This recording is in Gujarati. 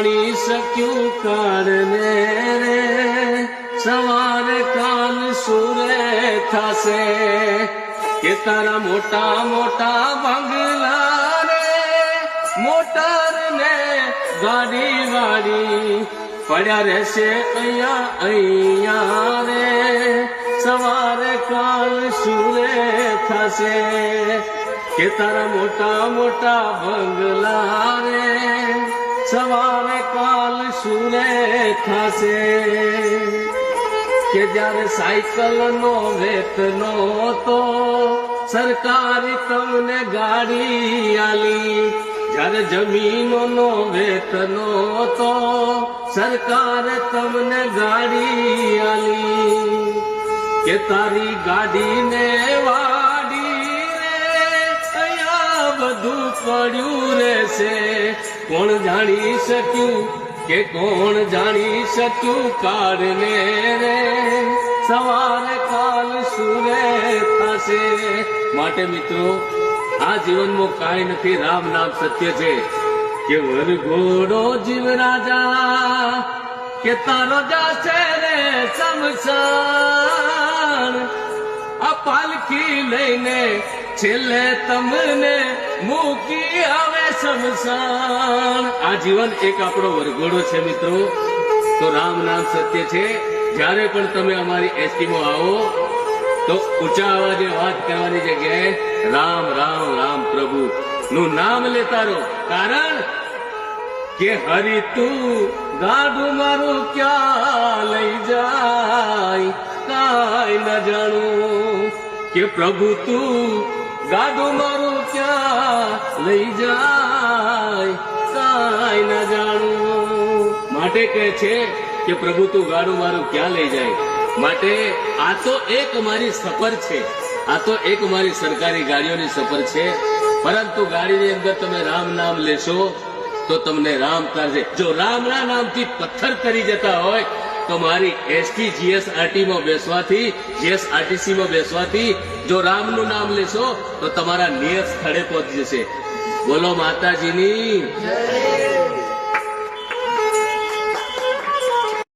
જાણી શક્યું કાળને રે, સવારે કાલ સુરે થશે કે તારા મોટા મોટા બંગલા રે, મોટર ને ગાડી વાડી પડ્યા રહેશે અહીંયા અહીંયા રે, સવારે કાલ સુરે થશે કે તારા મોટા મોટા બંગલા રે, સવારે કાલ સુરે થશે કે જ્યારે સાયકલ નો વેતનો તો સરકારી તમને ગાડી આલી, જ્યારે જમીનો નો વેતનો તો સરકારે તમને ગાડી આલી કે તારી ગાડીને વાડી રે, અહીંયા બધું પડ્યું રહેશે. કોણ જાણી શક્યું કે કોણ જાણી શક્યું કાળને રે, સવારે કાલ સુરે થશે. માટે મિત્રો આ જીવનમાં કાંઈ નથી, રામ નામ સત્ય છે કે વરઘોડો જીવ રાજા કે તારો જાશે રે શમશાન, આ પાલખી લઈને છેલ્લે તમને મૂકી આવે શમશાન. આ જીવન એક આપણો વરઘોડો છે મિત્રો. તો રામ નામ સત્ય છે. જ્યારે પણ તમે અમારી એસટીમાં આવો તો ઊંચા અવાજે વાત કરવાની જગ્યાએ રામ રામ રામ પ્રભુ નું નામ લેતા રહો. કારણ કે હરી તું ગાડું મારું ક્યાં લઈ જાય કાંઈ ન જાણું, કે પ્રભુ તું ગાડું મારું ક્યાં લઈ જાય કાંઈ ન જાણું. માટે કહે છે કે પ્રભુ તું ગાડું મારું ક્યાં લઈ જાય. માટે આ તો એક મારી સફર છે, આ તો એક મારી સરકારી ગાડીઓની સફર છે. પરંતુ ગાડીની અંદર તમે રામ નામ લેશો તો તમને રામ તારશે. જો રામના નામથી પથ્થર તરી જતા હોય તો મારી એસટી જીએસઆરટી માં બેસવાથી, જીએસઆરટીસી માં બેસવાથી જો રામનું નામ લેશો તો તમારા નિયત સ્થળે પહોંચી જશે. બોલો માતાજીની જય.